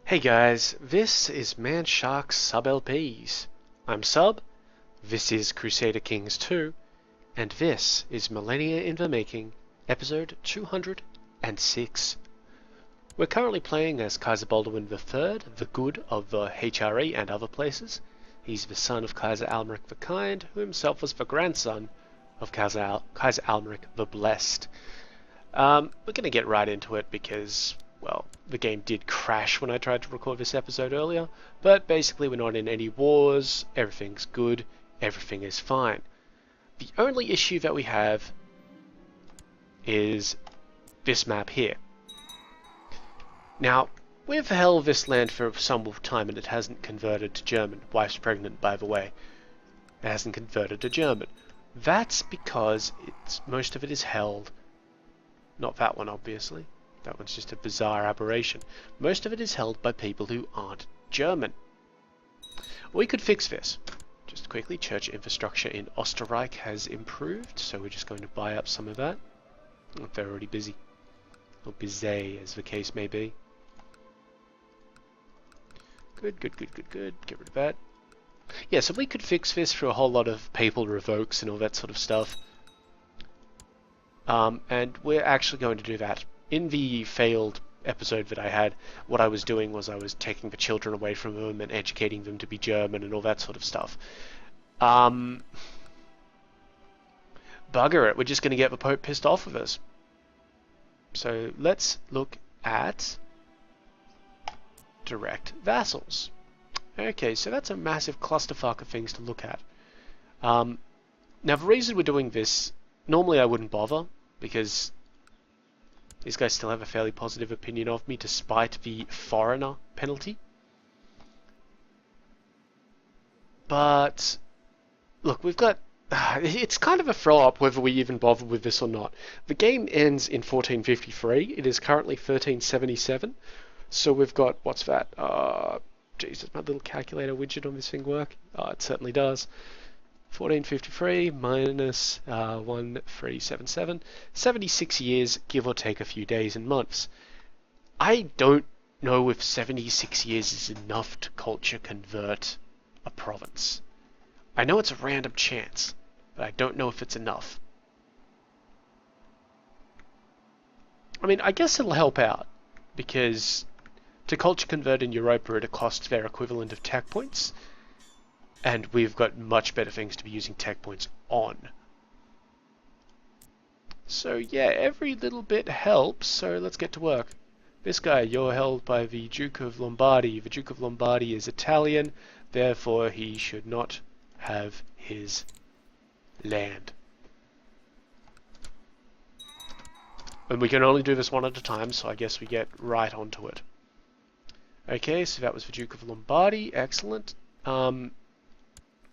Hey guys, this is Man Shark's Sub LPs. I'm Sub, this is Crusader Kings II, and this is Millennia in the Making, episode 206. We're currently playing as Kaiser Baldwin III, the Good of the HRE and other places. He's the son of Kaiser Almeric the Kind, who himself was the grandson of Kaiser Almeric the Blessed. We're going to get right into it because, well, the game did crash when I tried to record this episode earlier, but basically we're not in any wars, everything's good, everything is fine. The only issue that we have is this map here. Now, we've held this land for some time and it hasn't converted to German. Wife's pregnant, by the way. It hasn't converted to German. That's because most of it is held. Not that one, obviously. That one's just a bizarre aberration. Most of it is held by people who aren't German. We could fix this. Just quickly, church infrastructure in Österreich has improved, so we're just going to buy up some of that. If they're already busy. Or busy, as the case may be. Good. Get rid of that. Yeah, so we could fix this through a whole lot of papal revokes and all that sort of stuff. And we're actually going to do that. In the failed episode that I had, what I was doing was I was taking the children away from them and educating them to be German and all that sort of stuff. Bugger it, we're just going to get the Pope pissed off with us. So let's look at direct vassals. Okay, so that's a massive clusterfuck of things to look at. Now the reason we're doing this, normally I wouldn't bother, because these guys still have a fairly positive opinion of me despite the foreigner penalty. But look, we've got it's kind of a throw-up whether we even bother with this or not. The game ends in 1453. It is currently 1377. So we've got, what's that? Jesus, my little calculator widget on this thing work? It certainly does. 1453 minus 1377. 76 years, give or take a few days and months. I don't know if 76 years is enough to culture convert a province. I know it's a random chance, but I don't know if it's enough. I mean, I guess it'll help out, because to culture convert in Europa it costs their equivalent of tech points, and we've got much better things to be using tech points on. So yeah, every little bit helps, so let's get to work. This guy, you're held by the Duke of Lombardy. The Duke of Lombardy is Italian, therefore he should not have his land. And we can only do this one at a time, so I guess we get right onto it. Okay, so that was the Duke of Lombardy, excellent.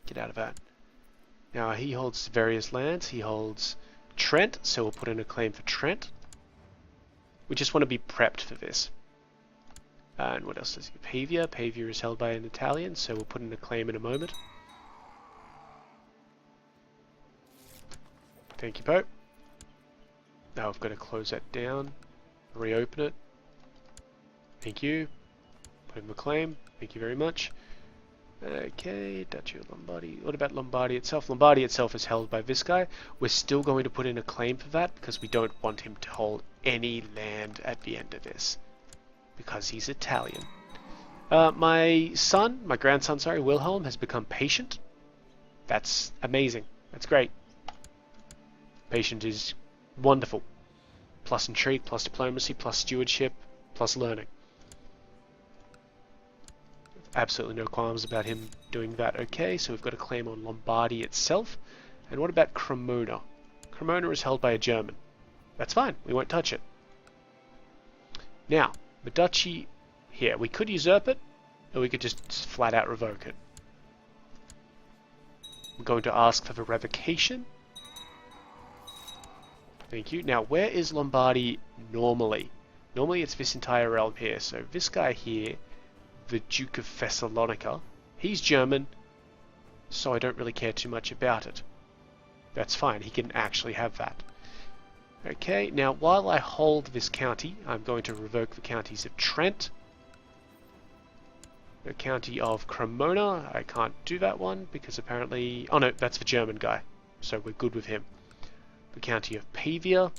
Get out of that. Now he holds various lands. He holds Trent, so we'll put in a claim for Trent. We just want to be prepped for this. And what else is he? Pavia. Pavia is held by an Italian, so we'll put in a claim in a moment. Thank you, Pope. Now I've got to close that down. Reopen it. Thank you. Put in the claim. Thank you very much. Okay, Duchy of Lombardy. What about Lombardy itself? Lombardy itself is held by this guy. We're still going to put in a claim for that because we don't want him to hold any land at the end of this. Because he's Italian. My grandson, Wilhelm, has become patient. That's amazing. That's great. Patient is wonderful. Plus intrigue, plus diplomacy, plus stewardship, plus learning. Absolutely no qualms about him doing that. Okay, so we've got a claim on Lombardy itself. And what about Cremona? Cremona is held by a German. That's fine, we won't touch it. Now, the duchy here. We could usurp it, or we could just flat out revoke it. We're going to ask for the revocation. Thank you. Now, where is Lombardy normally? Normally it's this entire realm here. So this guy here, the Duke of Thessalonica, he's German, so I don't really care too much about it. That's fine, he can actually have that. Okay, now while I hold this county, I'm going to revoke the counties of Trent, The county of Cremona, I can't do that one because apparently... Oh no, that's the German guy, so we're good with him. The county of Pavia,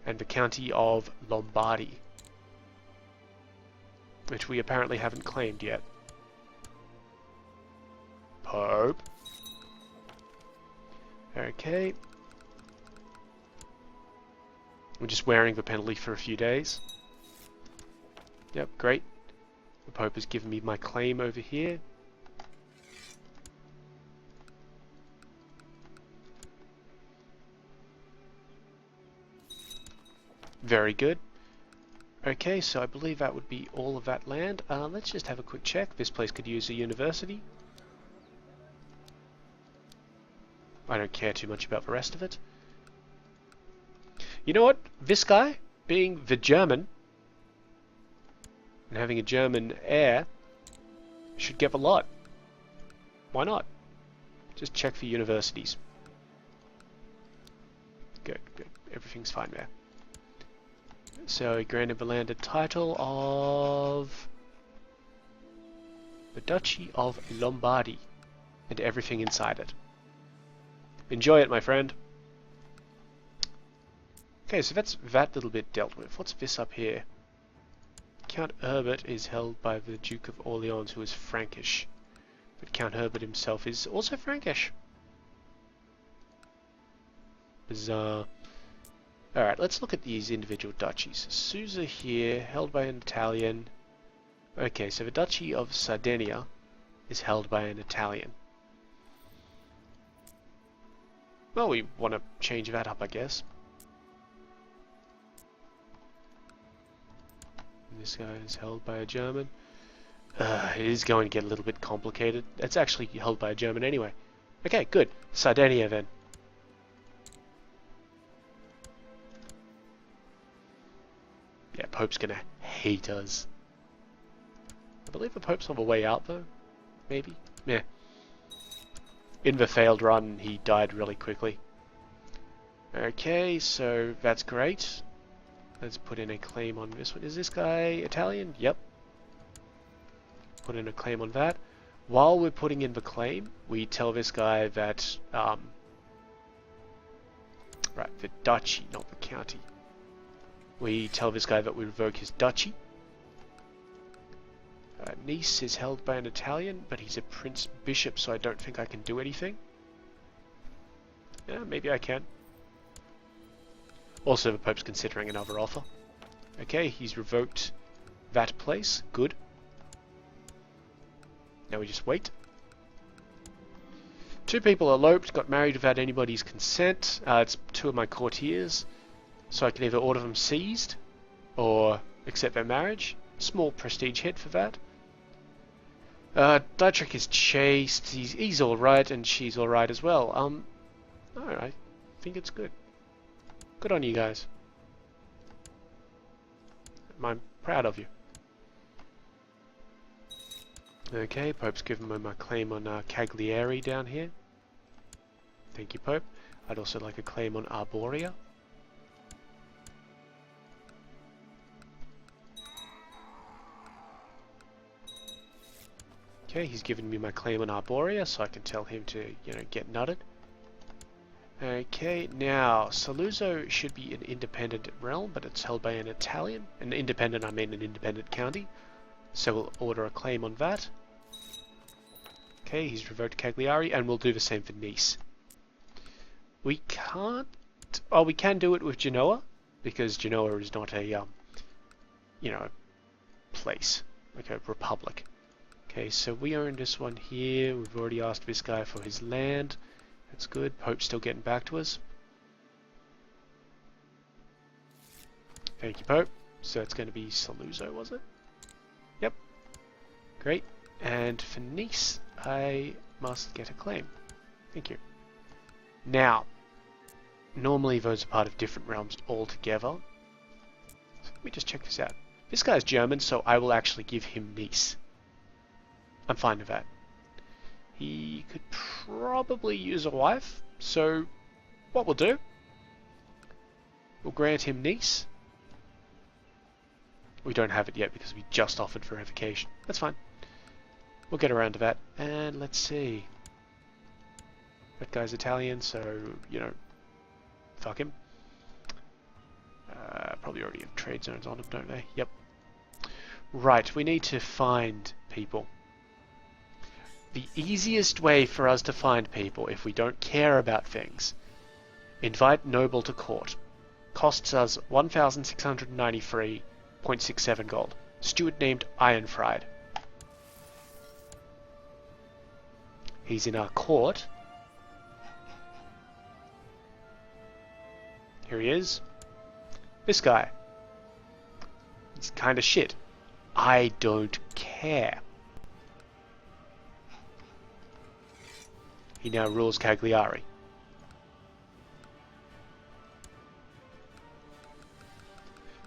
and the county of Lombardy, which we apparently haven't claimed yet. Pope. Okay. We're just wearing the penalty for a few days. Yep, great. The Pope has given me my claim over here. Very good. Okay, so I believe that would be all of that land. Let's just have a quick check. This place could use a university. I don't care too much about the rest of it. You know what? This guy, being the German, and having a German heir, should get a lot. Why not? Just check for universities. Good, good. Everything's fine there. So he granted the land a title of the Duchy of Lombardy and everything inside it. Enjoy it, my friend. Okay, so that's that little bit dealt with. What's this up here? Count Herbert is held by the Duke of Orleans, who is Frankish. But Count Herbert himself is also Frankish. Bizarre. Alright, let's look at these individual duchies. Susa here, held by an Italian. Okay, so the Duchy of Sardinia is held by an Italian. Well, we want to change that up, I guess. This guy is held by a German. It is going to get a little bit complicated. It's actually held by a German anyway. Okay, good. Sardinia then. Yeah, Pope's gonna hate us. I believe the Pope's on the way out though. Maybe? Yeah. In the failed run, he died really quickly. Okay, so that's great. Let's put in a claim on this one. Is this guy Italian? Yep. Put in a claim on that. While we're putting in the claim, we tell this guy that, right, the duchy, not the county. We tell this guy that we revoke his duchy. Nice is held by an Italian, but he's a Prince Bishop, so I don't think I can do anything. Yeah, maybe I can. Also, the Pope's considering another offer. Okay, he's revoked that place. Good. Now we just wait. Two people eloped, got married without anybody's consent. It's two of my courtiers. So I can either order them seized or accept their marriage. Small prestige hit for that. Dietrich is chaste. He's alright and she's alright as well. Alright. I think it's good. Good on you guys. I'm proud of you. Okay, Pope's given me my claim on Cagliari down here. Thank you, Pope. I'd also like a claim on Arborea. Okay, he's given me my claim on Arborea, so I can tell him to, get nutted. Okay, now, Saluzzo should be an independent realm, but it's held by an Italian. An independent, I mean an independent county. So we'll order a claim on that. Okay, he's revoked Cagliari, and we'll do the same for Nice. We can't... Oh, we can do it with Genoa, because Genoa is not a, place, like a republic. Okay, so we own this one here. We've already asked this guy for his land. That's good. Pope's still getting back to us. Thank you, Pope. So it's going to be Saluzzo, was it? Yep. Great. And for Nice, I must get a claim. Thank you. Now, normally those are part of different realms altogether. So let me just check this out. This guy's German, so I will actually give him Nice. I'm fine with that. He could probably use a wife, so what we'll do, we'll grant him Nice. We don't have it yet because we just offered for revocation. That's fine. We'll get around to that. And let's see. That guy's Italian, so, you know, fuck him. Probably already have trade zones on them, don't they? Yep. Right, we need to find people. The easiest way for us to find people, if we don't care about things, invite noble to court. Costs us 1,693.67 gold. Steward named Ironfried. He's in our court. Here he is. This guy. He's kind of shit. I don't care. He now rules Cagliari.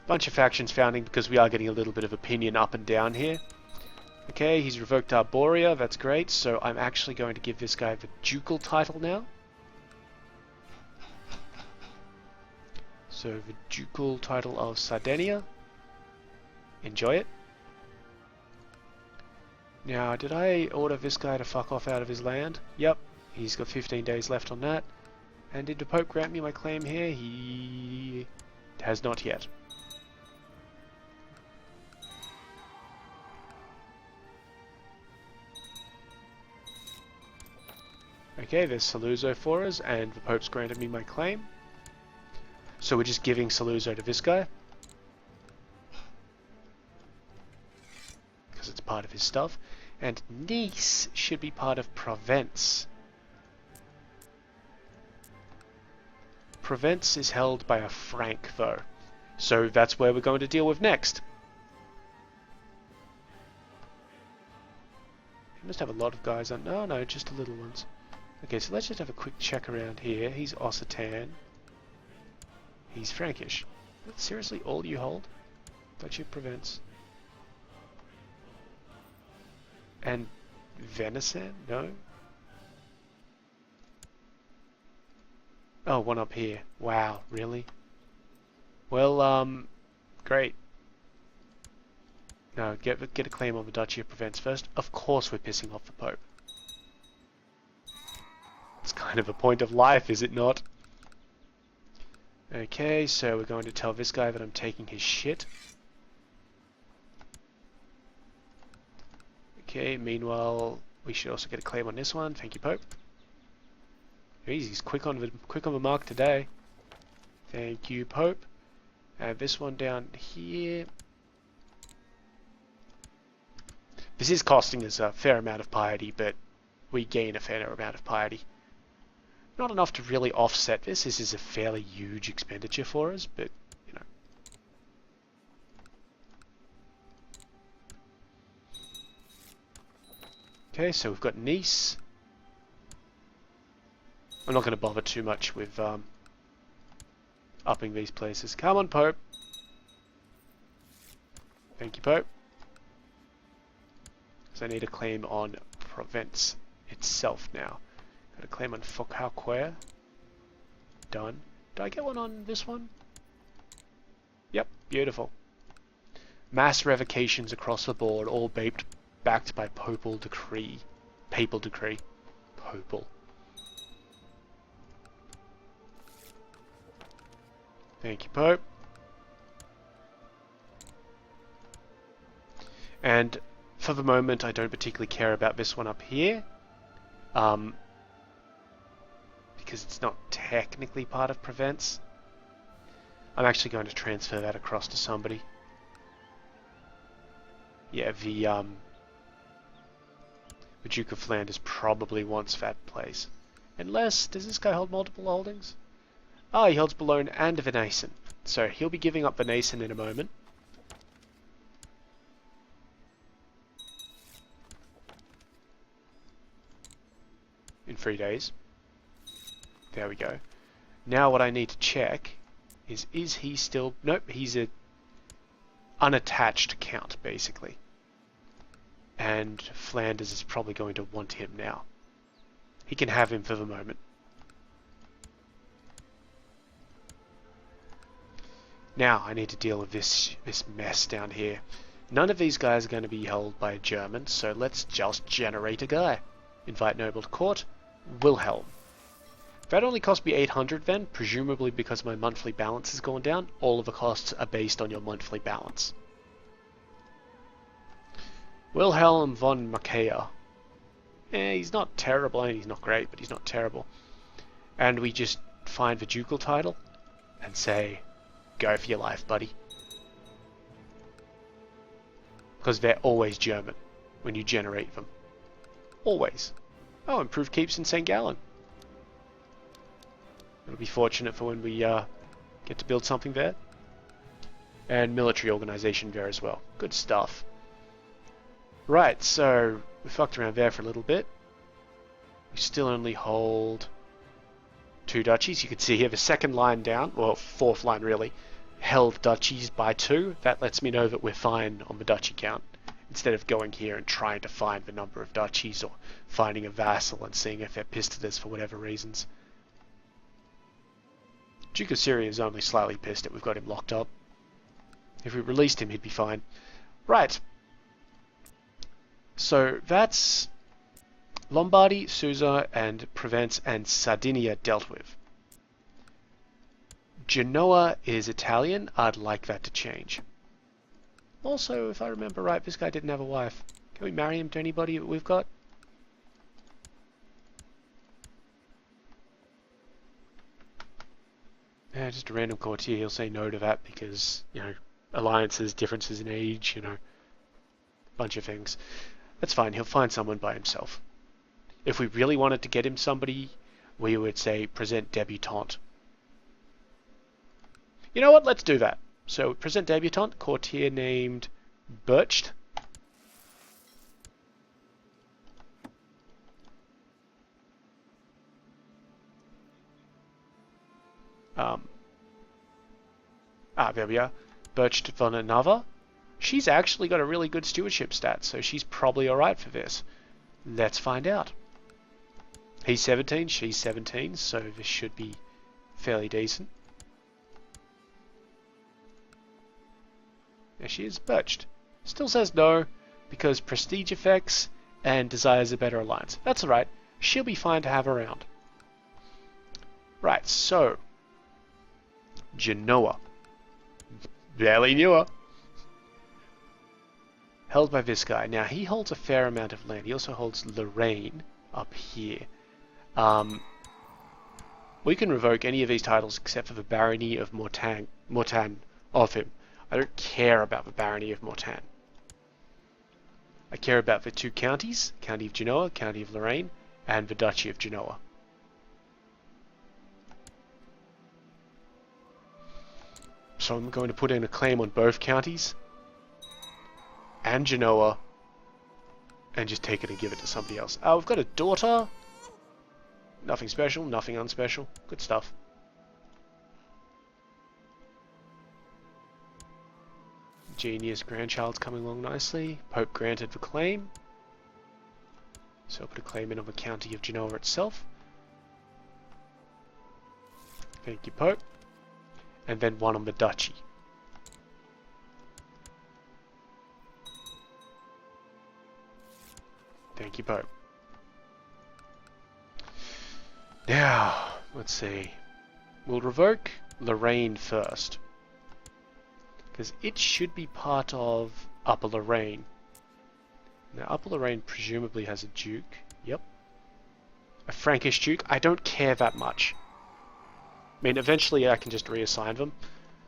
Bunch of factions founding because we are getting a little bit of opinion up and down here. Okay, he's revoked Arborea, that's great, so I'm actually going to give this guy the ducal title now. So the ducal title of Sardinia. Enjoy it. Now, did I order this guy to fuck off out of his land? Yep, he's got 15 days left on that. And did the Pope grant me my claim here? He has not yet. Okay, there's Saluzzo for us, and the Pope's granted me my claim. So we're just giving Saluzzo to this guy. Because it's part of his stuff. And Nice should be part of Provence. Provence is held by a Frank, though. So that's where we're going to deal with next. He must have a lot of guys on... No, just the little ones. Okay, so let's just have a quick check around here. He's Occitan. He's Frankish. That's seriously all you hold? Duchy of Provence. And Venison? No? Oh, one up here. Wow, really? Well, great. No, get a claim on the Duchy of Provence first. Of course we're pissing off the Pope. It's kind of a point of life, is it not? Okay, so we're going to tell this guy that I'm taking his shit. Okay, meanwhile, we should also get a claim on this one. Thank you, Pope. He's quick on the mark today. Thank you, Pope. And this one down here. This is costing us a fair amount of piety, but we gain a fair amount of piety. Not enough to really offset this. This is a fairly huge expenditure for us, but, you know. Okay, so we've got Nice. I'm not going to bother too much with upping these places. Come on, Pope. Thank you, Pope. So I need a claim on Provence itself now. Got a claim on Focalquer. Done. Did I get one on this one? Yep, beautiful. Mass revocations across the board, all backed by papal decree. Papal decree. Papal. Thank you, Pope. And for the moment, I don't particularly care about this one up here. Because it's not technically part of Provence. I'm actually going to transfer that across to somebody. Yeah, the Duke of Flanders probably wants that place. Unless, does this guy hold multiple holdings? Ah, he holds Boulogne and Venaison. So he'll be giving up Venaison in a moment. In 3 days. There we go. Now what I need to check is he still... Nope, he's a unattached count, basically. And Flanders is probably going to want him now. He can have him for the moment. Now I need to deal with this mess down here. None of these guys are going to be held by a German, so let's just generate a guy. Invite noble to court, Wilhelm. That only cost me 800 then, presumably because my monthly balance has gone down. All of the costs are based on your monthly balance. Wilhelm von Macea. He's not terrible, and he's not great, but he's not terrible. And we just find the ducal title and say, go for your life, buddy. Because they're always German when you generate them. Always. Oh, improved keeps in St. Gallen. It'll be fortunate for when we get to build something there. And military organization there as well. Good stuff. Right, so we fucked around there for a little bit. We still only hold 2 duchies. You can see here the second line down, well, fourth line really, held duchies by 2. That lets me know that we're fine on the duchy count, instead of going here and trying to find the number of duchies or finding a vassal and seeing if they're pissed at us for whatever reasons. Duke of Syria is only slightly pissed that we've got him locked up. If we released him, he'd be fine. Right. So that's Lombardy, Susa, and Provence and Sardinia dealt with. Genoa is Italian. I'd like that to change. Also, if I remember right, this guy didn't have a wife. Can we marry him to anybody that we've got? Yeah, just a random courtier. He'll say no to that because, you know, alliances, differences in age, you know, bunch of things. That's fine. He'll find someone by himself. If we really wanted to get him somebody, we would say present debutante. You know what? Let's do that. So present debutante, courtier named Birched. There we are. Birched von Another. She's actually got a really good stewardship stat, so she's probably alright for this. Let's find out. He's 17, she's 17, so this should be fairly decent. There she is, Birched. Still says no, because prestige effects and desires a better alliance. That's alright, she'll be fine to have around. Right, so Genoa. Barely knew her. Held by this guy. Now, he holds a fair amount of land. He also holds Lorraine up here. We can revoke any of these titles except for the Barony of Mortain of him. I don't care about the Barony of Mortain. I care about the 2 counties, County of Genoa, County of Lorraine, and the Duchy of Genoa. So I'm going to put in a claim on both counties and Genoa and just take it and give it to somebody else. We've got a daughter. Nothing special, nothing unspecial. Good stuff. Genius grandchild's coming along nicely. Pope granted the claim. So I'll put a claim in on the County of Genoa itself. Thank you, Pope. And then one on the Duchy. Thank you, Pope. Now, let's see. We'll revoke Lorraine first. Because it should be part of Upper Lorraine. Now, Upper Lorraine presumably has a duke. Yep. A Frankish duke. I don't care that much. I mean, eventually I can just reassign them,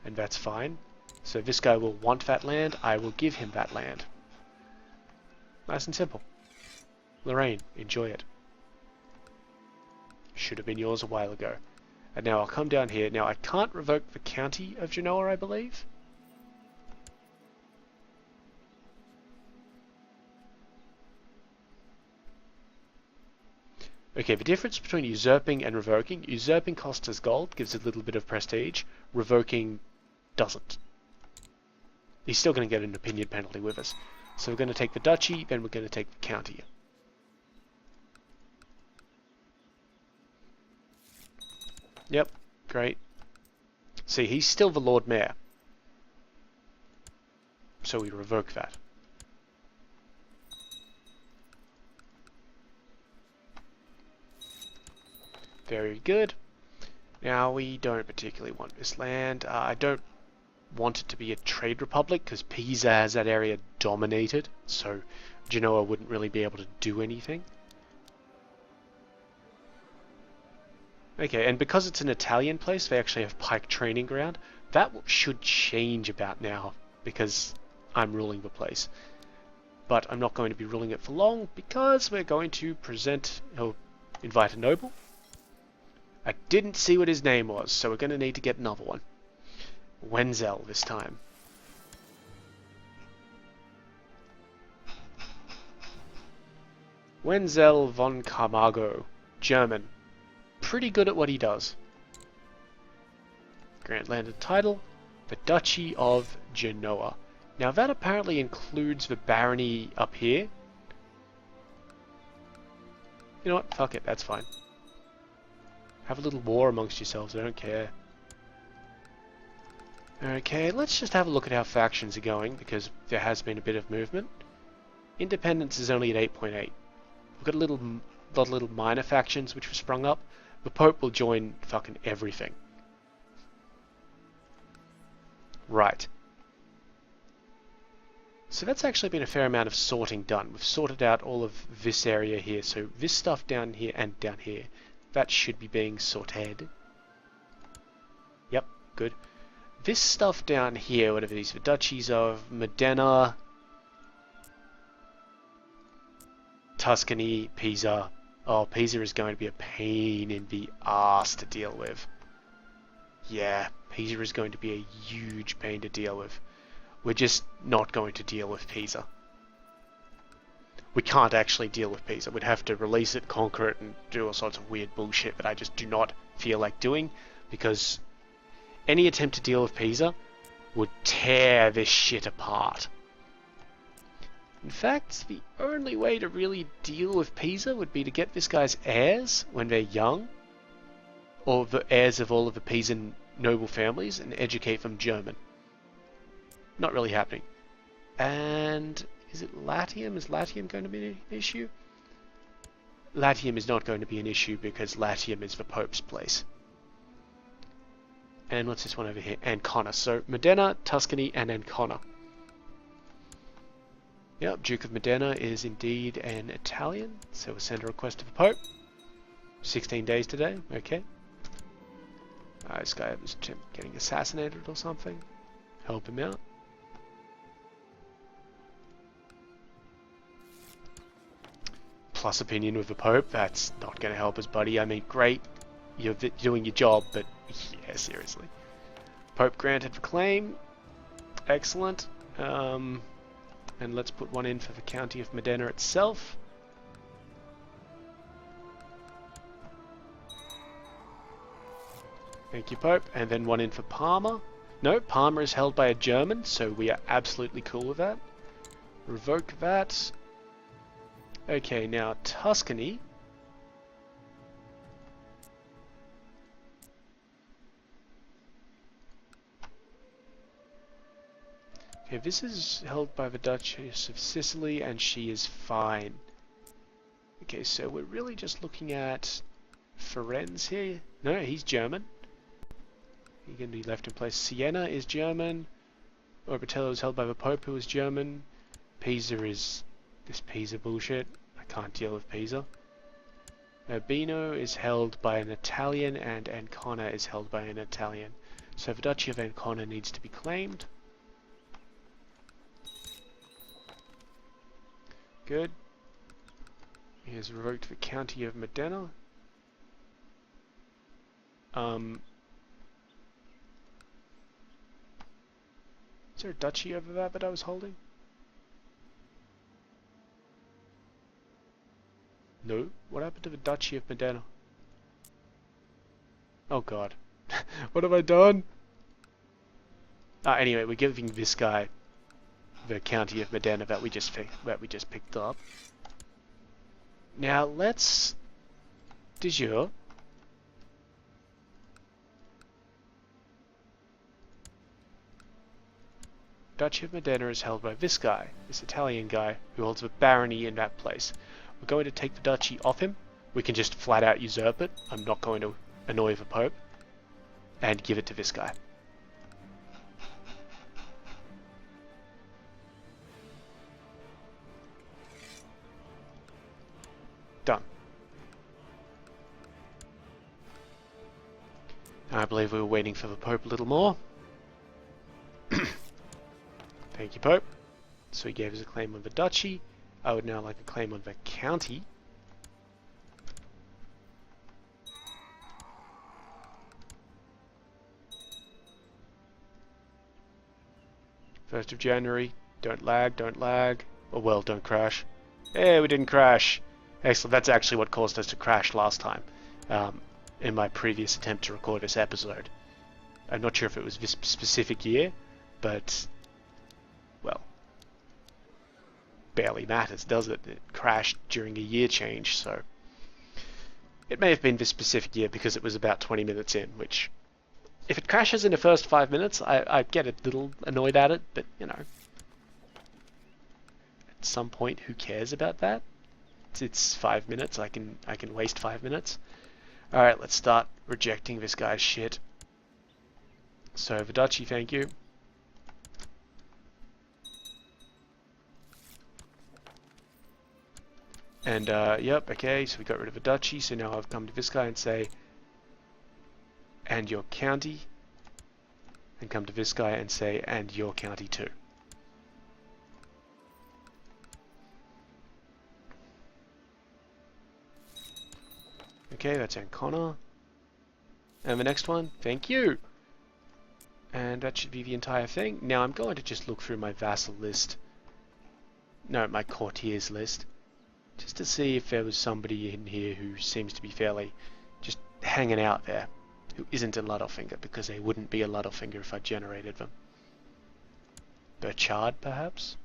and that's fine. So this guy will want that land, I will give him that land. Nice and simple. Lorraine, enjoy it. Should have been yours a while ago. And now I'll come down here. Now I can't revoke the County of Genoa, I believe. Okay, the difference between usurping and revoking. Usurping costs us gold, gives a little bit of prestige. Revoking doesn't. He's still going to get an opinion penalty with us. So we're going to take the duchy, then we're going to take the county. Yep, great. See, he's still the Lord Mayor. So we revoke that. Very good. Now we don't particularly want this land. I don't want it to be a trade republic because Pisa has that area dominated, so Genoa wouldn't really be able to do anything. Okay, and because it's an Italian place, they actually have pike training ground. That should change about now because I'm ruling the place. But I'm not going to be ruling it for long because we're going to invite a noble. I didn't see what his name was, so we're going to need to get another one. Wenzel this time. Wenzel von Camargo, German. Pretty good at what he does. Grant landed title, the Duchy of Genoa. Now that apparently includes the barony up here. You know what? Fuck it, that's fine. Have a little war amongst yourselves, I don't care. Okay, let's just have a look at how factions are going, because there has been a bit of movement. Independence is only at 8.8. We've got a lot of little minor factions which have sprung up. The Pope will join fucking everything. Right. So that's actually been a fair amount of sorting done. We've sorted out all of this area here, so this stuff down here and down here. That should be being sorted. Yep, good. This stuff down here, whatever these, the duchies of Modena, Tuscany, Pisa. Oh, Pisa is going to be a pain in the arse to deal with. Yeah, Pisa is going to be a huge pain to deal with. We're just not going to deal with Pisa. We can't actually deal with Pisa. We'd have to release it, conquer it, and do all sorts of weird bullshit that I just do not feel like doing, because any attempt to deal with Pisa would tear this shit apart. In fact, the only way to really deal with Pisa would be to get this guy's heirs when they're young, or the heirs of all of the Pisan noble families, and educate them German. Not really happening. And is it Latium? Is Latium going to be an issue? Latium is not going to be an issue because Latium is the Pope's place. And what's this one over here? Ancona. So Modena, Tuscany, and Ancona. Yep, Duke of Modena is indeed an Italian, so we'll send a request to the Pope. 16 days today, okay. This guy was getting assassinated or something. Help him out. Plus opinion with the Pope, that's not going to help us, buddy. I mean, great, you're doing your job, but yeah, seriously. Pope granted for claim. Excellent. And let's put one in for the county of Modena itself. Thank you, Pope. And then one in for Parma. No, Parma is held by a German, so we are absolutely cool with that. Revoke that. Okay, now Tuscany. Okay, this is held by the Duchess of Sicily, and she is fine. Okay, so we're really just looking at Firenze here. No, he's German. He can be left in place. Siena is German. Orbitello is held by the Pope, who is German. Pisa is this Pisa bullshit. I can't deal with Pisa. Urbino is held by an Italian, and Ancona is held by an Italian. So the Duchy of Ancona needs to be claimed. Good. He has revoked the county of Modena. Is there a duchy over there that I was holding? No. What happened to the Duchy of Modena? Oh god. What have I done? Anyway, we're giving this guy the county of Modena that we just picked up. Now let's de jure Duchy of Modena is held by this guy, this Italian guy, who holds a barony in that place. We're going to take the duchy off him. We can just flat out usurp it. I'm not going to annoy the Pope. And give it to this guy. Done. I believe we were waiting for the Pope a little more. Thank you, Pope. So he gave us a claim on the duchy. I would now like a claim on the county. First of January. Don't lag, don't lag. Oh well, don't crash. Hey, we didn't crash. Excellent, that's actually what caused us to crash last time. In my previous attempt to record this episode. I'm not sure if it was this specific year, but, well, barely matters, does it? It crashed during a year change, so it may have been this specific year because it was about 20 minutes in, which, if it crashes in the first 5 minutes, I'd get a little annoyed at it, but, you know, at some point, who cares about that? It's 5 minutes, I can waste 5 minutes. Alright, let's start rejecting this guy's shit. So, the duchy, thank you. And, yep, okay, so we got rid of the duchy, so now I've come to this guy and say, and your county, and come to this guy and say, and your county too. Okay, that's Ancona. And the next one, thank you! And that should be the entire thing. Now I'm going to just look through my vassal list. No, my courtiers list. Just to see if there was somebody in here who seems to be fairly just hanging out there. Who isn't a Ludolfinger, because they wouldn't be a Ludolfinger if I generated them. Burchard, perhaps?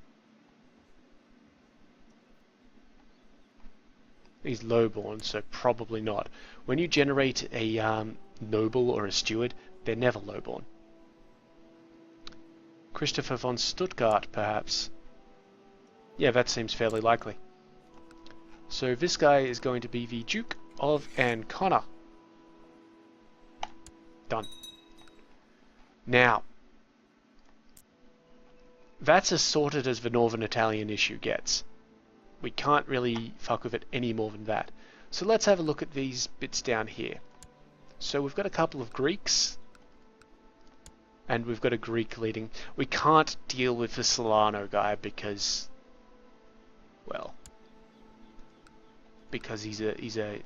He's lowborn, so probably not. When you generate a noble or a steward, they're never lowborn. Christopher von Stuttgart, perhaps. Yeah, that seems fairly likely. So this guy is going to be the Duke of Ancona. Done. Now, that's as sorted as the Northern Italian issue gets. We can't really fuck with it any more than that. So let's have a look at these bits down here. So we've got a couple of Greeks. And we've got a Greek leading. We can't deal with the Solano guy because, well, because he's a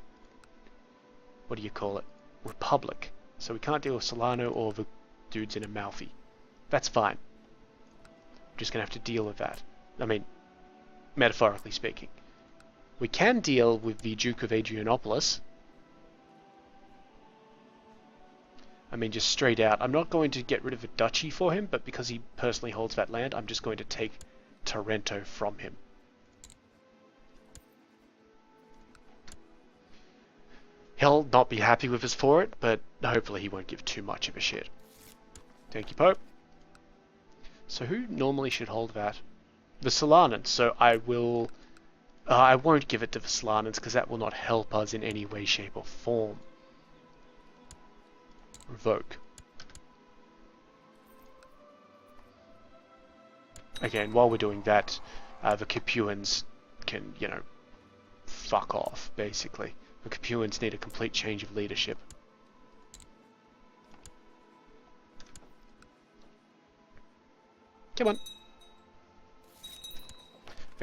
what do you call it? Republic. So we can't deal with Solano or the dudes in Amalfi. That's fine. We're just gonna have to deal with that. I mean, metaphorically speaking. We can deal with the Duke of Adrianopolis. I mean, just straight out. I'm not going to get rid of the duchy for him, but because he personally holds that land, I'm just going to take Tarento from him. He'll not be happy with us for it, but hopefully he won't give too much of a shit. Thank you, Pope. So who normally should hold that? The Solanans. So I will... I won't give it to the Solanans because that will not help us in any way, shape or form. Revoke. Again, while we're doing that, the Capuans can, you know, fuck off, basically. The Capuans need a complete change of leadership. Come on.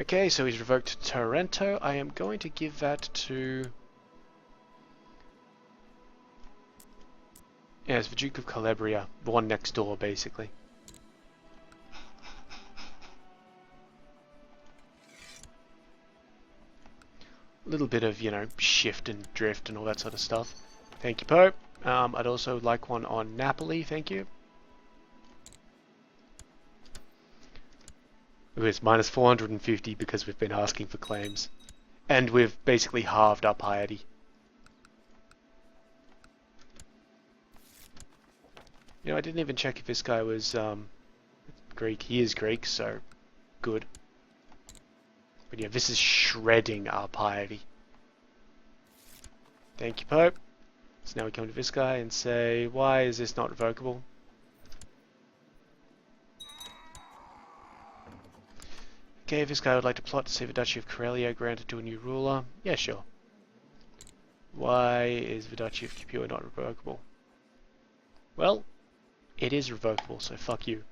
Okay, so he's revoked Tarento. I am going to give that to... yeah, it's the Duke of Calabria, the one next door, basically. A little bit of, you know, shift and drift and all that sort of stuff. Thank you, Pope. I'd also like one on Napoli, thank you. It's minus 450 because we've been asking for claims. And we've basically halved our piety. You know, I didn't even check if this guy was Greek. He is Greek, so good. But yeah, this is shredding our piety. Thank you, Pope. So now we come to this guy and say, why is this not revocable? Okay, this guy would like to plot to see the Duchy of Karelia granted to a new ruler. Yeah, sure. Why is the Duchy of Capua not revocable? Well, it is revocable, so fuck you.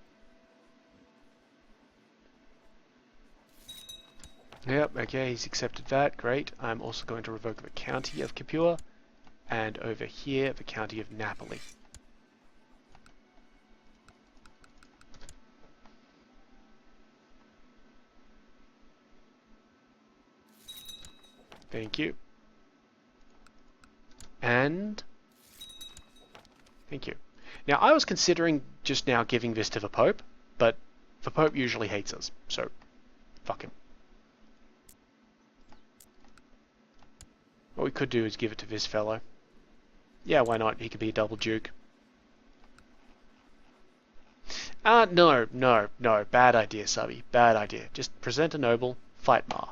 Yep, okay, he's accepted that, great. I'm also going to revoke the County of Capua, and over here, the County of Napoli. Thank you. And thank you. Now, I was considering just now giving this to the Pope, but the Pope usually hates us, so fuck him. What we could do is give it to this fellow. Yeah, why not? He could be a double duke. No. Bad idea, Subby. Bad idea. Just present a noble, fight Ma.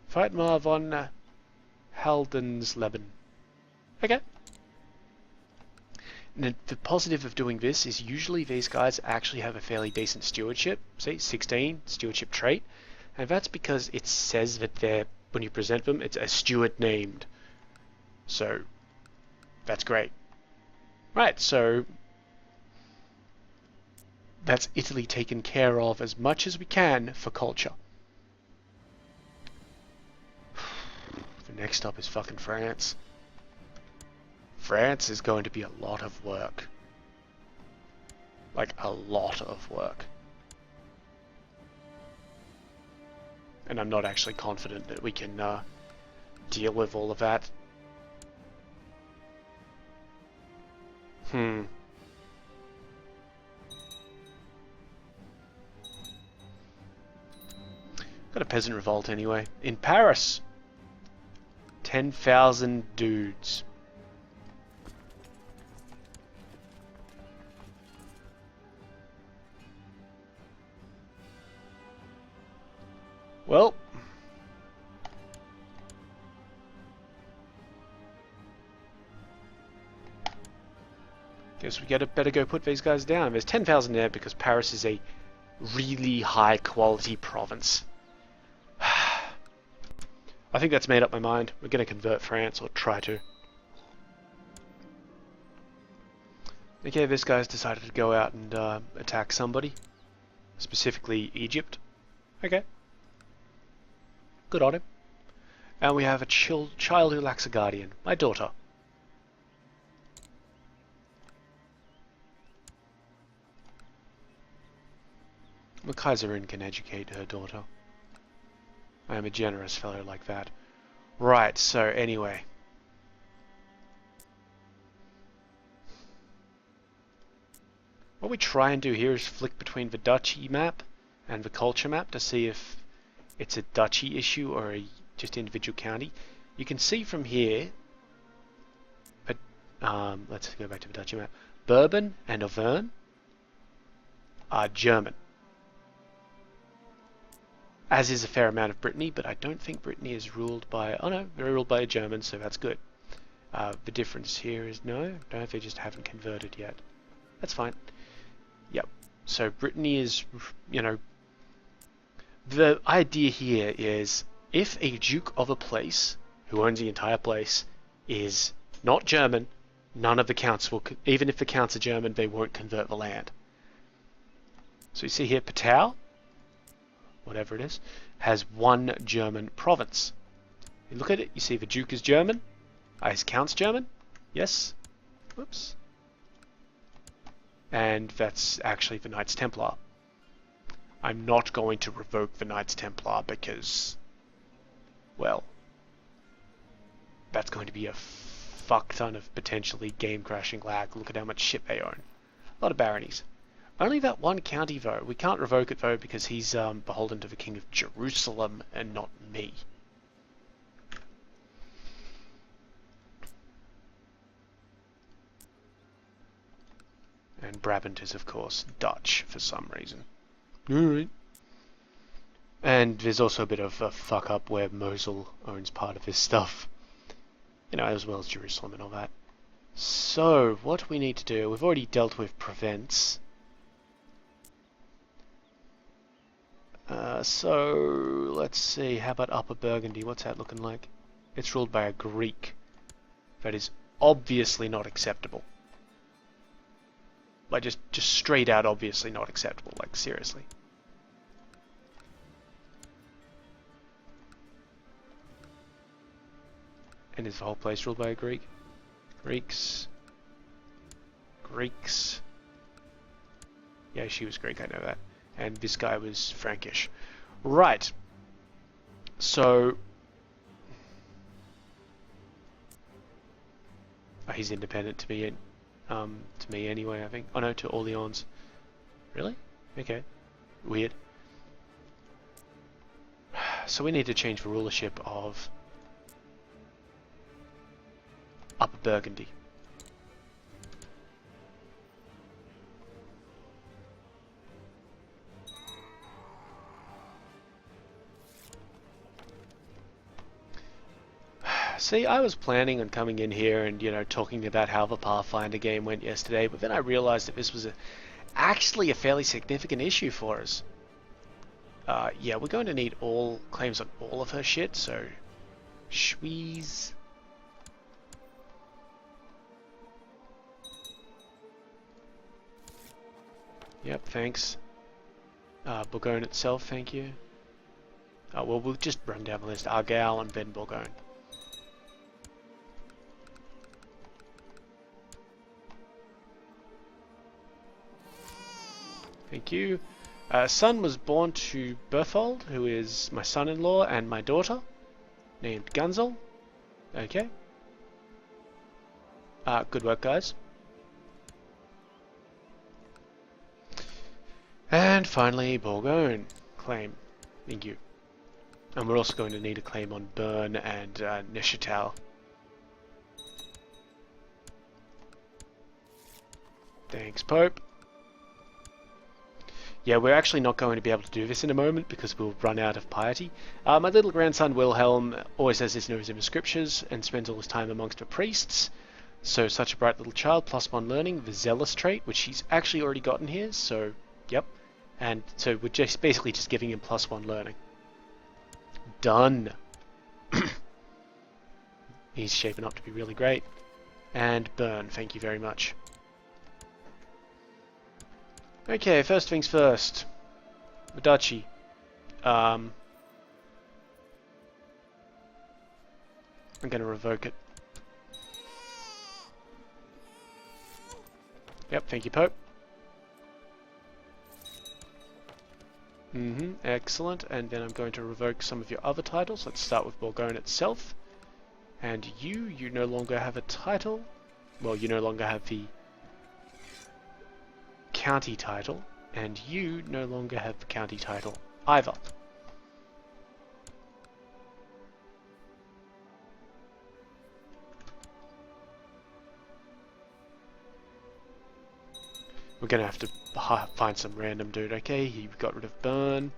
Fight Ma von Haldensleben. Okay. And the positive of doing this is usually these guys actually have a fairly decent stewardship. See, 16, stewardship trait. And that's because it says that they're, when you present them, it's a steward named. So, that's great. Right, so that's Italy taken care of as much as we can for culture. The next stop is fucking France. France is going to be a lot of work. Like, a lot of work. And I'm not actually confident that we can deal with all of that. Got a peasant revolt anyway. In Paris! 10,000 dudes. Well, guess we better go put these guys down. There's 10,000 there because Paris is a really high quality province. I think that's made up my mind. We're going to convert France, or try to. Okay, this guy's decided to go out and attack somebody. Specifically Egypt. Okay. Good on him. And we have a child who lacks a guardian. My daughter. The Kaiserin can educate her daughter. I am a generous fellow like that. Right, so anyway. What we try and do here is flick between the duchy map and the culture map to see if it's a duchy issue or a just individual county. You can see from here, but let's go back to the duchy map. Bourbon and Auvergne are German. As is a fair amount of Brittany, but I don't think Brittany is ruled by... Oh no, they're ruled by a German, so that's good. The difference here is no, don't know if they just haven't converted yet. That's fine. Yep. So Brittany is, you know... The idea here is, if a duke of a place, who owns the entire place, is not German, none of the counts will... Even if the counts are German, they won't convert the land. So you see here, Patau, whatever it is, has one German province. You look at it, you see the Duke is German. His Count's German. Yes. Whoops. And that's actually the Knights Templar. I'm not going to revoke the Knights Templar because, well, that's going to be a fuck ton of potentially game crashing lag. Look at how much shit they own. A lot of baronies. Only that one county, though. We can't revoke it, though, because he's beholden to the King of Jerusalem and not me. And Brabant is, of course, Dutch for some reason. Alright. And there's also a bit of a fuck up where Mosul owns part of this stuff. You know, as well as Jerusalem and all that. So, what we need to do, we've already dealt with Provence. So, let's see, how about Upper Burgundy? What's that looking like? It's ruled by a Greek. That is obviously not acceptable. Like, just straight out obviously not acceptable, like, seriously. And is the whole place ruled by a Greek? Greeks. Yeah, she was Greek, I know that. And this guy was Frankish. Right. So... oh, he's independent to me anyway, I think. Oh no, to Orleans. Really? Okay. Weird. So we need to change the rulership of Upper Burgundy. See, I was planning on coming in here and, you know, talking about how the Pathfinder game went yesterday, but then I realized that this was actually a fairly significant issue for us. Yeah, we're going to need all claims on all of her shit, so... Schweez. Yep, thanks. Bourgogne itself, thank you. Well, we'll just run down the list. Argyle and then Bourgogne. Thank you. Son was born to Berthold, who is my son-in-law, and my daughter, named Gunzel. Okay. Good work, guys. And finally, Bourgogne. Claim. Thank you. And we're also going to need a claim on Bern and Neuchâtel. Thanks, Pope. Yeah, we're actually not going to be able to do this in a moment because we'll run out of piety. My little grandson Wilhelm always has his nose in the scriptures and spends all his time amongst the priests. So such a bright little child, +1 learning, the zealous trait, which he's actually already gotten here, so yep. And so we're just basically just giving him +1 learning. Done. He's shaping up to be really great. And Bern, thank you very much. Okay, first things first. The duchy. I'm going to revoke it. Yep, thank you, Pope. Excellent. And then I'm going to revoke some of your other titles. Let's start with Bourgogne itself. And you no longer have a title. Well, you no longer have the county title, and you no longer have the county title either. We're gonna have to find some random dude. Okay, he got rid of Bern.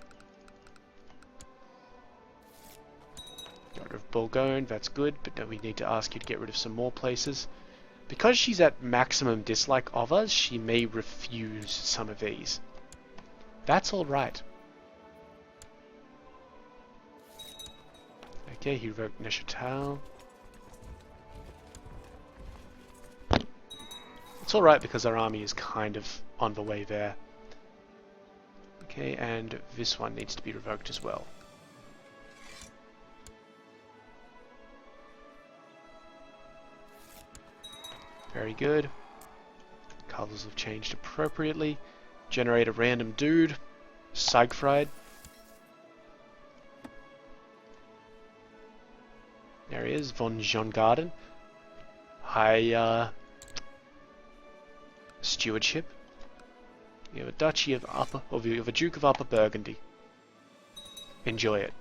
Got rid of Bourgogne, that's good, but then we need to ask you to get rid of some more places. Because she's at maximum dislike of us, she may refuse some of these. That's alright. Okay, he revoked Neuchâtel. It's alright because our army is kind of on the way there. Okay, and this one needs to be revoked as well. Very good. Colors have changed appropriately. Generate a random dude. Siegfried. There he is, von Jongarden. High stewardship. You have a duchy of you have a Duke of Upper Burgundy. Enjoy it.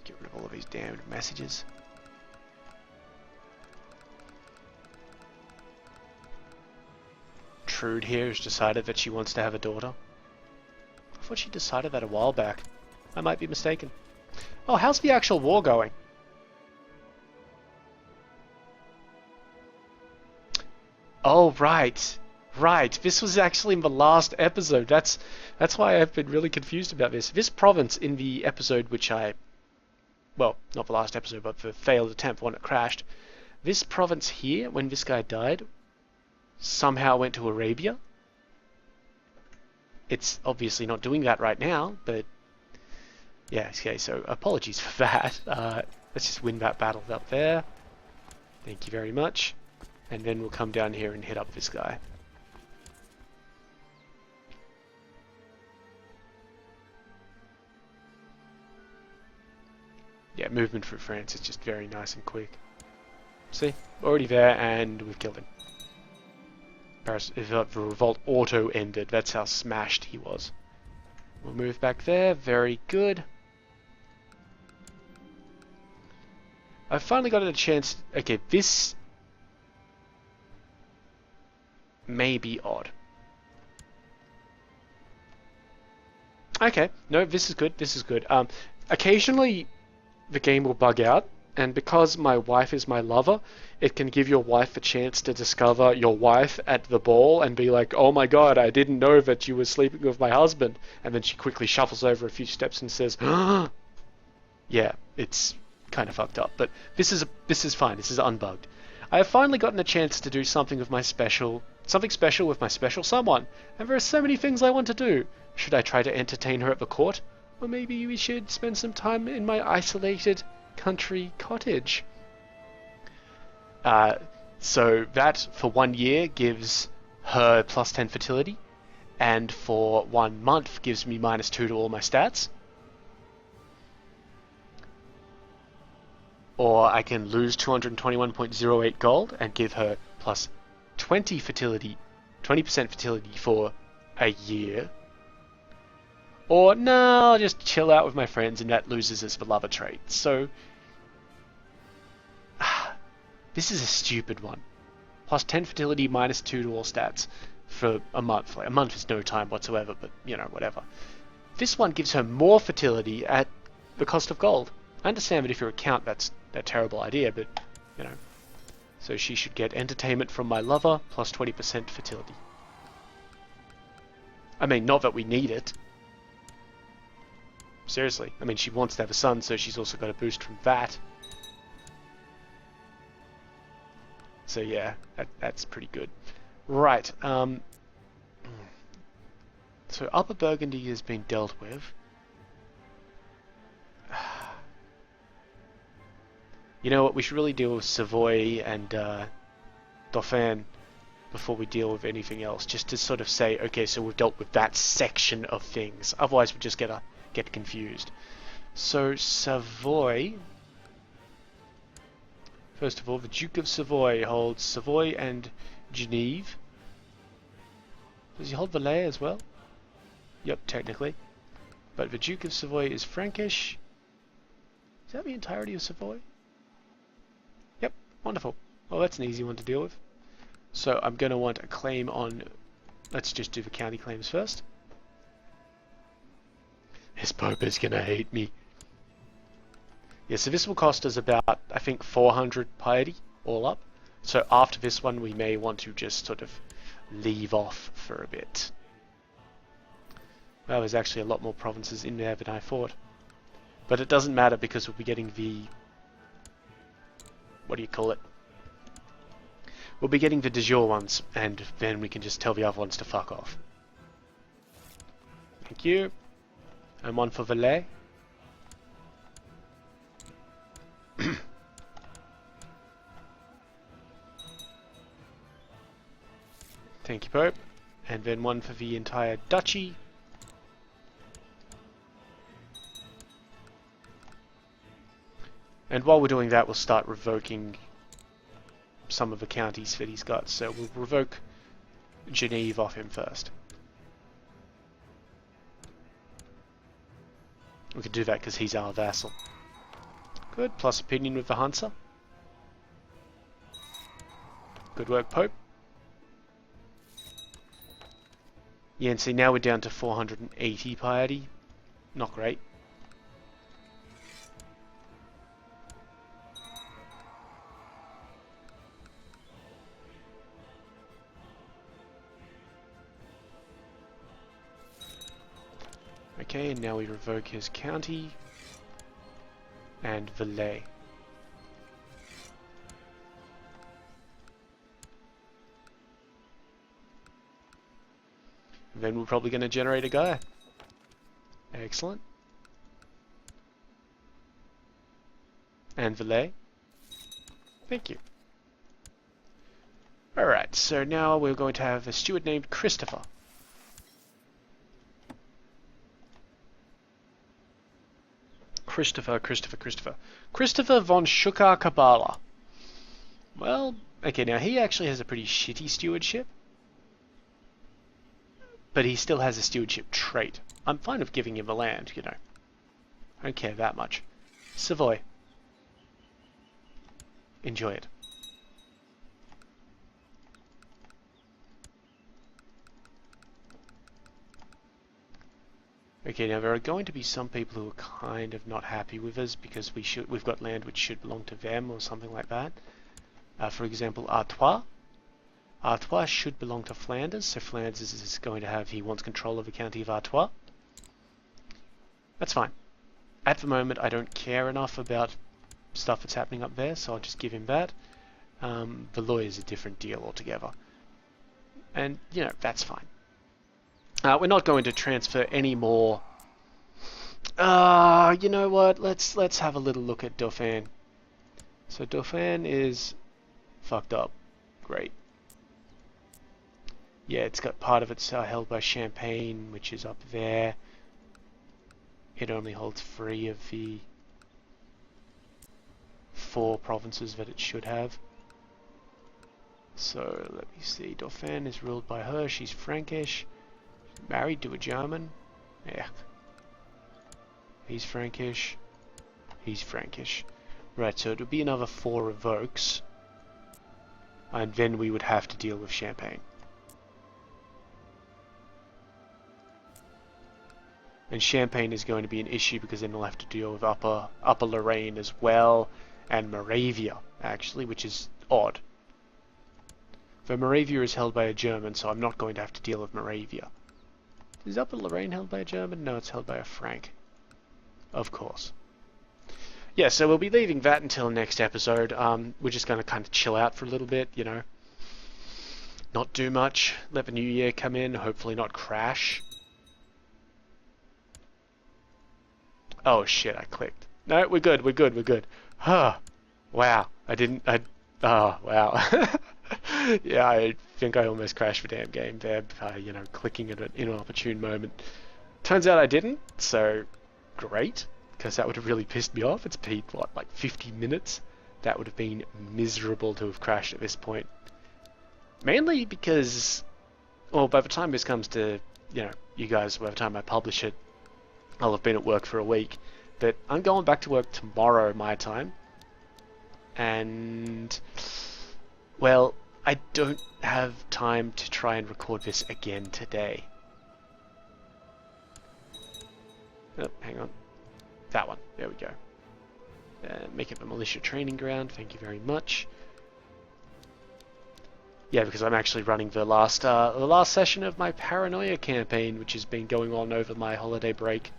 Get rid of all of these damned messages. Gertrude here has decided that she wants to have a daughter. I thought she decided that a while back. I might be mistaken. Oh, how's the actual war going? Oh, right. Right. This was actually in the last episode. That's why I've been really confused about this. This province in the episode which well, not the last episode, but the failed attempt, one that crashed. This province here, when this guy died, somehow went to Arabia. It's obviously not doing that right now, but yeah, okay, so apologies for that. Let's just win that battle up there. Thank you very much. And then we'll come down here and hit up this guy. Yeah, movement through France is just very nice and quick. See? Already there, and we've killed him. The revolt auto-ended. That's how smashed he was. We'll move back there. Very good. I've finally gotten a chance... Okay, this... may be odd. Okay, no, this is good. This is good. Occasionally, the game will bug out. And because my wife is my lover, it can give your wife a chance to discover your wife at the ball and be like, oh my god, I didn't know that you were sleeping with my husband. And then she quickly shuffles over a few steps and says, ah! Yeah, it's kind of fucked up. But this is fine. This is unbugged. I have finally gotten a chance to do something with my something special with my special someone. And there are so many things I want to do. Should I try to entertain her at the court? Or maybe we should spend some time in my isolated country cottage. So that for 1 year gives her plus 10 fertility, and for 1 month gives me -2 to all my stats. Or I can lose 221.08 gold and give her plus 20 fertility, 20% fertility for a year. Or, no, I'll just chill out with my friends and that loses as the lover trait. So, this is a stupid one. Plus 10 fertility, -2 to all stats for a month. Like, a month is no time whatsoever, but, you know, whatever. This one gives her more fertility at the cost of gold. I understand that if you're a count, that's a terrible idea, but, you know. So she should get entertainment from my lover, plus 20% fertility. I mean, not that we need it. Seriously. I mean, she wants to have a son, so she's also got a boost from that. So yeah, that's pretty good. Right. So Upper Burgundy has been dealt with. You know what? We should really deal with Savoy and Dauphin before we deal with anything else. Just to sort of say, okay, so we've dealt with that section of things. Otherwise, we just get confused. So Savoy. First of all, the Duke of Savoy holds Savoy and Genève. Does he hold Valais as well? Yep, technically. But the Duke of Savoy is Frankish. Is that the entirety of Savoy? Yep, wonderful. Well, that's an easy one to deal with. So I'm going to want a claim on... Let's just do the county claims first. This Pope is going to hate me. Yeah, so this will cost us about, I think, 400 piety, all up. So after this one, we may want to just sort of leave off for a bit. Well, there's actually a lot more provinces in there than I thought. But it doesn't matter because we'll be getting the... What do you call it? We'll be getting the de jure ones, and then we can just tell the other ones to fuck off. Thank you. And one for Valais. Thank you, Pope. And then one for the entire duchy. And while we're doing that, we'll start revoking some of the counties that he's got. So we'll revoke Genève off him first. We can do that because he's our vassal. Good, plus opinion with the Hansa. Good work, Pope. Yeah, and see, now we're down to 480 piety. Not great. Okay, and now we revoke his county and Valais. And then we're probably going to generate a guy. Excellent. And Valais. Thank you. Alright, so now we're going to have a steward named Christopher. Christopher von Shukar Kabbalah. Well, okay, now he actually has a pretty shitty stewardship. But he still has a stewardship trait. I'm fine with giving him the land, you know. I don't care that much. Savoy. Enjoy it. Okay, now there are going to be some people who are kind of not happy with us because we've got land which should belong to them or something like that. For example, Artois. Artois should belong to Flanders, so Flanders is going to have, he wants control of the county of Artois. That's fine. At the moment, I don't care enough about stuff that's happening up there, so I'll just give him that. Valois is a different deal altogether. And, you know, that's fine. We're not going to transfer any more. You know what? Let's have a little look at Dauphin. So Dauphin is fucked up. Great. Yeah, it's got part of it's held by Champagne, which is up there. It only holds 3 of the 4 provinces that it should have. So let me see. Dauphin is ruled by her. She's Frankish. Married to a German. Yeah. He's Frankish. He's Frankish. Right, so it would be another 4 revokes. And then we would have to deal with Champagne. And Champagne is going to be an issue because then we'll have to deal with Upper Lorraine as well, and Moravia, actually, which is odd. Though Moravia is held by a German, so I'm not going to have to deal with Moravia. Is Upper Lorraine held by a German? No, it's held by a Frank. Of course. Yeah, so we'll be leaving that until next episode. We're just going to kind of chill out for a little bit, you know. Not do much. Let the new year come in. Hopefully not crash. Oh shit, I clicked. No, we're good. Huh. Wow. Oh, wow. Yeah, I think I almost crashed the damn game there by, you know, clicking at an inopportune moment. Turns out I didn't, so great, because that would have really pissed me off. It's been, what, like 50 minutes? That would have been miserable to have crashed at this point. Mainly because, well, by the time this comes to, you know, you guys, by the time I publish it, I'll have been at work for a week, but I'm going back to work tomorrow my time, and, well, I don't have time to try and record this again today. Oh, hang on. That one. There we go. Make it a militia training ground. Thank you very much. Yeah, because I'm actually running the last session of my Paranoia campaign, which has been going on over my holiday break.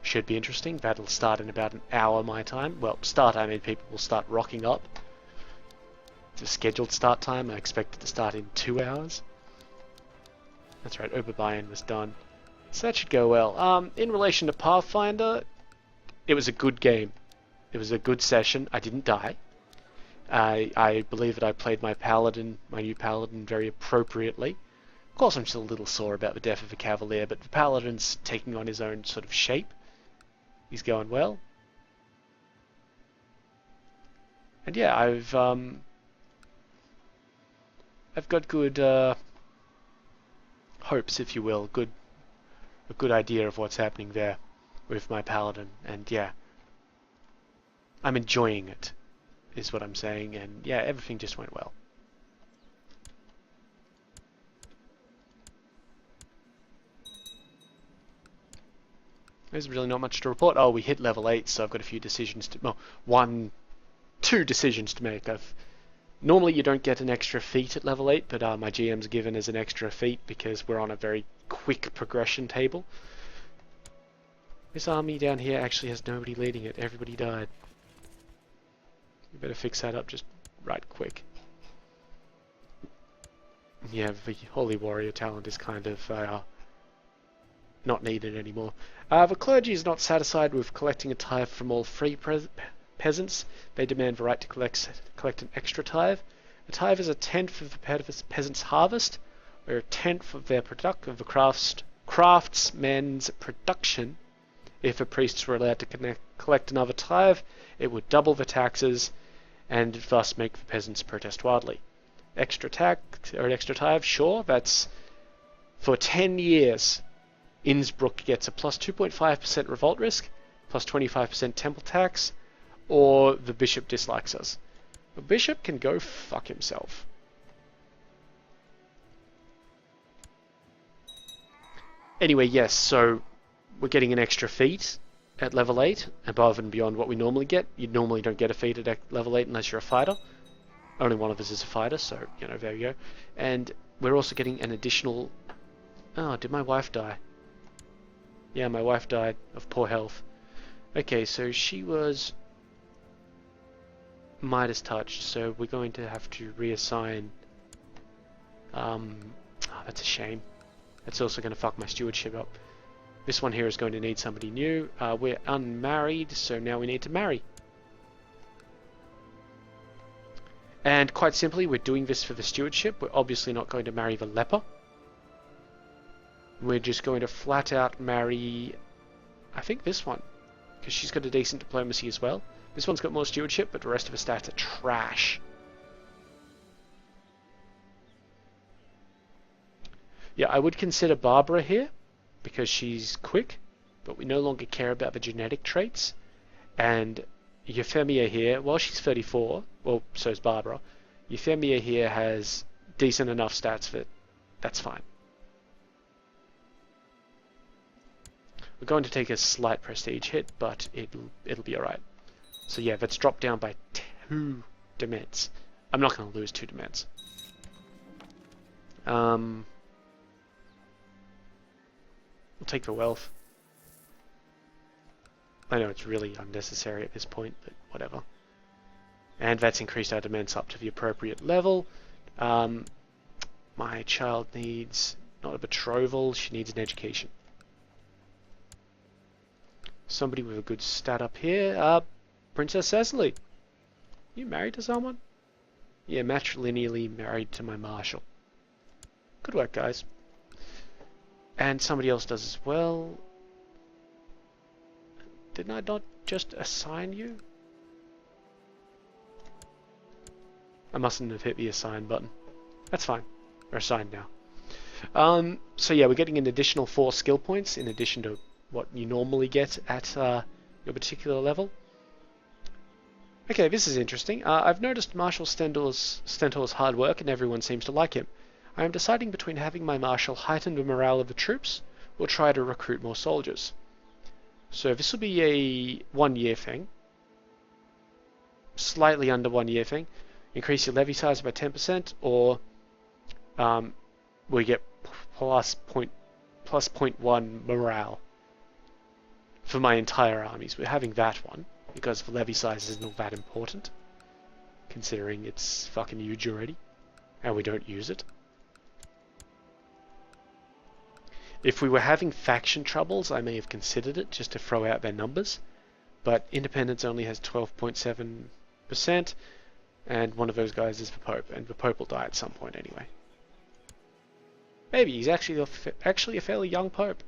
Should be interesting. That'll start in about an hour my time. Well, start, I mean people will start rocking up. It's a scheduled start time. I expect it to start in 2 hours. That's right, Oberbayern was done. So that should go well. In relation to Pathfinder, it was a good game. It was a good session. I didn't die. I believe that I played my paladin, my new paladin, very appropriately. Of course, I'm still a little sore about the death of the cavalier, but the paladin's taking on his own sort of shape. He's going well. And yeah, I've got good hopes, if you will, a good idea of what's happening there with my paladin, and yeah, I'm enjoying it, is what I'm saying, and yeah, everything just went well. There's really not much to report. Oh, we hit level 8, so I've got a few decisions to... Well, two decisions to make. Normally you don't get an extra feat at level 8, but my GM's given as an extra feat because we're on a very quick progression table. This army down here actually has nobody leading it. Everybody died. You better fix that up just right quick. Yeah, the Holy Warrior talent is kind of not needed anymore. The clergy is not satisfied with collecting a tithe from all free peasants. They demand the right to collect an extra tithe. A tithe is a tenth of the peasant's harvest, or a tenth of their craftsman's production. If the priests were allowed to collect another tithe, it would double the taxes, and thus make the peasants protest wildly. Extra tax or an extra tithe, sure, that's for 10 years. Innsbruck gets a plus 2.5% revolt risk, plus 25% temple tax, or the bishop dislikes us. The bishop can go fuck himself. Anyway, yes, so we're getting an extra feat at level 8, above and beyond what we normally get. You normally don't get a feat at level 8 unless you're a fighter. Only one of us is a fighter, so, you know, there you go. And we're also getting an additional... Oh, did my wife die? Yeah, my wife died of poor health. Okay, so she was Midas touched, so we're going to have to reassign... Oh, that's a shame. That's also going to fuck my stewardship up. This one here is going to need somebody new. We're unmarried, so now we need to marry. And quite simply, we're doing this for the stewardship. We're obviously not going to marry the leper. We're just going to flat out marry, I think, this one, because she's got a decent diplomacy as well. This one's got more stewardship, but the rest of her stats are trash. Yeah, I would consider Barbara here, because she's quick, but we no longer care about the genetic traits. And Euphemia here, while she's 34, well, so is Barbara, Euphemia here has decent enough stats that that's fine. We're going to take a slight prestige hit, but it'll be alright. So yeah, that's dropped down by 2 demets. I'm not going to lose 2 demets. We'll take the wealth. I know it's really unnecessary at this point, but whatever. And that's increased our demands up to the appropriate level. My child needs not a betrothal, she needs an education. Somebody with a good stat up here. Princess Cecily. You married to someone? Yeah, matrilineally married to my marshal. Good work, guys. And somebody else does as well. Didn't I not just assign you? I mustn't have hit the assign button. That's fine. We're assigned now. So yeah, we're getting an additional 4 skill points in addition to what you normally get at your particular level. Okay, this is interesting. I've noticed Marshal Stentor's hard work and everyone seems to like him. I am deciding between having my marshal heighten the morale of the troops or try to recruit more soldiers. So this will be a 1-year thing. Slightly under 1-year thing. Increase your levy size by 10%, or we get plus 0.1 morale for my entire armies. We're having that one because the levy size isn't all that important, considering it's fucking huge already and we don't use it. If we were having faction troubles, I may have considered it just to throw out their numbers, but independence only has 12.7%, and one of those guys is the Pope, and the Pope will die at some point anyway. Maybe he's actually a fairly young Pope.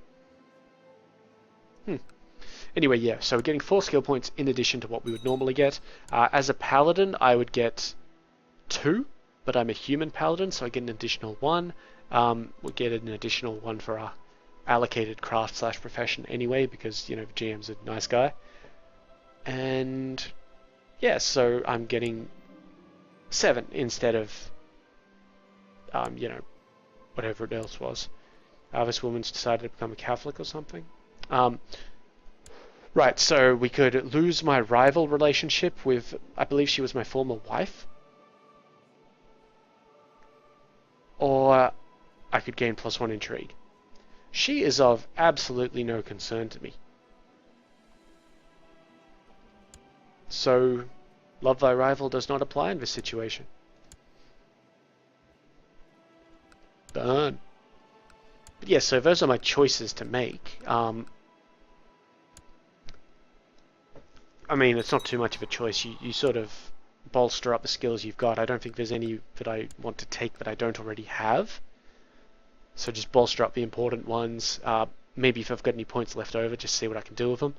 Anyway, yeah, so we're getting 4 skill points in addition to what we would normally get. As a paladin, I would get 2, but I'm a human paladin, so I get an additional 1. We'll get an additional 1 for our allocated craft/profession anyway, because, you know, the GM's a nice guy. And yeah, so I'm getting 7 instead of, you know, whatever it else was. This woman's decided to become a Catholic or something. Right, so we could lose my rival relationship with, I believe she was my former wife. Or I could gain +1 intrigue. She is of absolutely no concern to me. So, love thy rival does not apply in this situation. Burn. But yeah, so those are my choices to make. I mean, it's not too much of a choice. You sort of bolster up the skills you've got. I don't think there's any that I want to take that I don't already have. So just bolster up the important ones. Maybe if I've got any points left over, just see what I can do with them.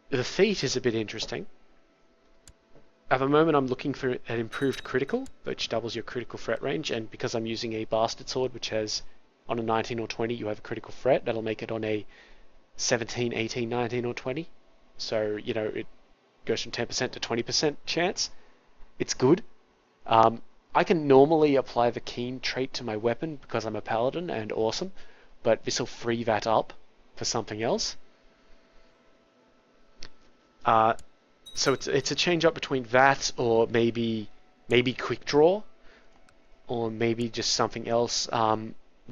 The feat is a bit interesting. At the moment I'm looking for an improved critical, which doubles your critical threat range, and because I'm using a bastard sword, which has on a 19 or 20 you have a critical threat, that'll make it on a 17, 18, 19 or 20. So, you know, it goes from 10% to 20% chance. It's good. I can normally apply the keen trait to my weapon because I'm a paladin and awesome, but this will free that up for something else. So it's a change up between that or maybe quick draw, or maybe just something else.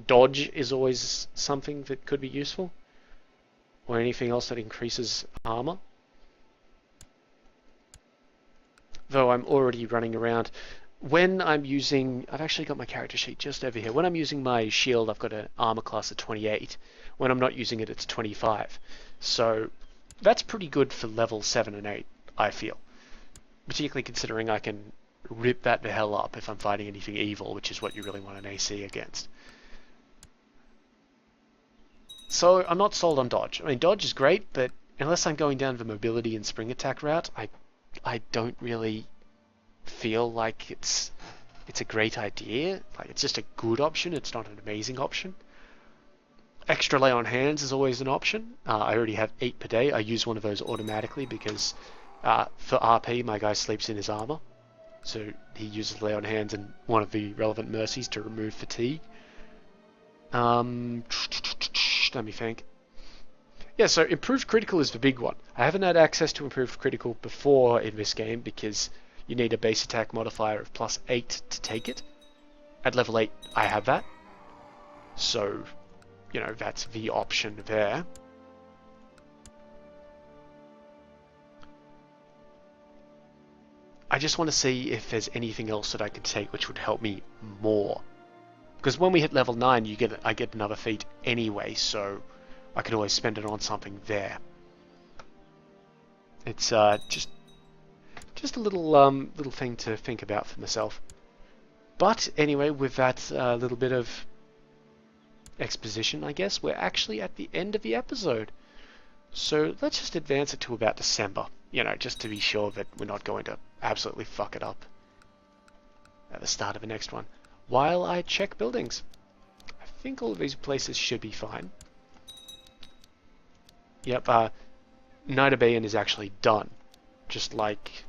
Dodge is always something that could be useful, or anything else that increases armor. Though I'm already running around. When I'm using, I've actually got my character sheet just over here. When I'm using my shield, I've got an armor class of 28. When I'm not using it, it's 25. So that's pretty good for level 7 and 8, I feel. Particularly considering I can rip that the hell up if I'm fighting anything evil, which is what you really want an AC against. So I'm not sold on dodge. I mean, dodge is great, but unless I'm going down the mobility and spring attack route, I don't really feel like it's a great idea. Like, it's just a good option. It's not an amazing option. Extra lay on hands is always an option. I already have 8 per day. I use one of those automatically because for RP my guy sleeps in his armor, so he uses lay on hands and one of the relevant mercies to remove fatigue. Let me think. Yeah, so improved critical is the big one. I haven't had access to improved critical before in this game because you need a base attack modifier of +8 to take it. At level 8 I have that, so you know, that's the option there. I just want to see if there's anything else that I can take which would help me more. Because when we hit level 9, I get another feat anyway, so I can always spend it on something there. It's just a little thing to think about for myself. But anyway, with that little bit of exposition, I guess, we're actually at the end of the episode. So let's just advance it to about December, you know, just to be sure that we're not going to absolutely fuck it up at the start of the next one. While I check buildings. I think all of these places should be fine. Yep, Nidabayan is actually done. Just like,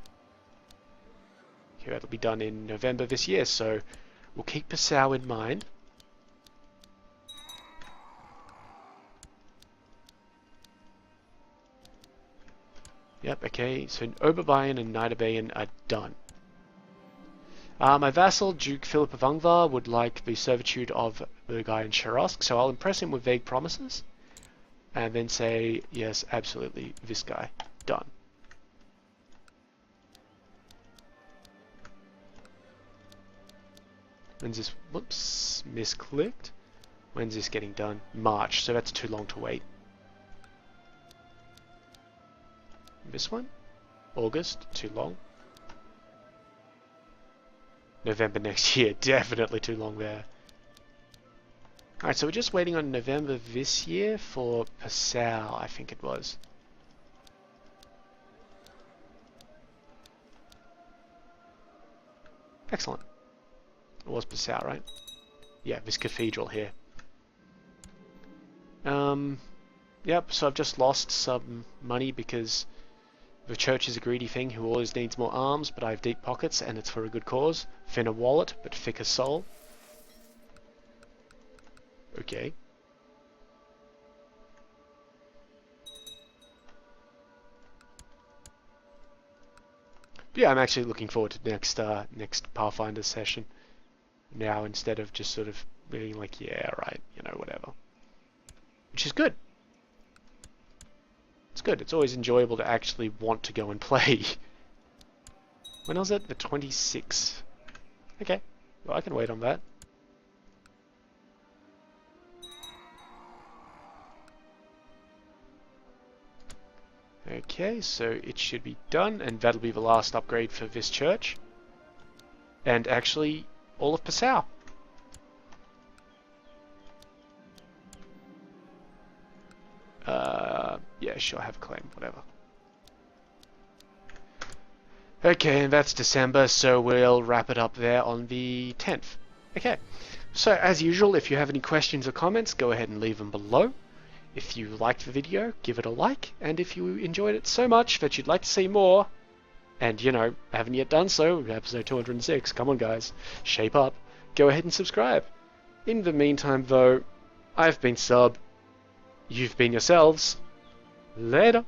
here, it'll be done in November this year, so we'll keep Passau in mind. Yep, okay, so Oberbayern and Nidabayan are done. My vassal, Duke Philip of Ungvar, would like the servitude of the guy in Sharosk, so I'll impress him with vague promises, and then say, yes, absolutely, this guy, done. When's this, whoops, misclicked. When's this getting done? March, so that's too long to wait. This one? August, too long. November next year, definitely too long there. Alright, so we're just waiting on November this year for Passau, I think it was. Excellent. It was Passau, right? Yeah, this cathedral here. Yep, so I've just lost some money because the church is a greedy thing who always needs more arms, but I have deep pockets and it's for a good cause. Thinner wallet, but thicker soul. Okay. yeah, I'm actually looking forward to next Pathfinder session now, instead of just sort of being like, yeah, right, whatever. Which is good. It's good. It's always enjoyable to actually want to go and play. When was it? The 26th. Okay. Well, I can wait on that. Okay, so it should be done, and that'll be the last upgrade for this church. And actually, all of Passau. Yeah, sure, have a claim, whatever. Okay, and that's December, so we'll wrap it up there on the 10th. Okay, so as usual, if you have any questions or comments, go ahead and leave them below. If you liked the video, give it a like, and if you enjoyed it so much that you'd like to see more, and haven't yet done so, episode 206, come on guys, shape up, go ahead and subscribe. In the meantime though, I've been Sub, you've been yourselves, later.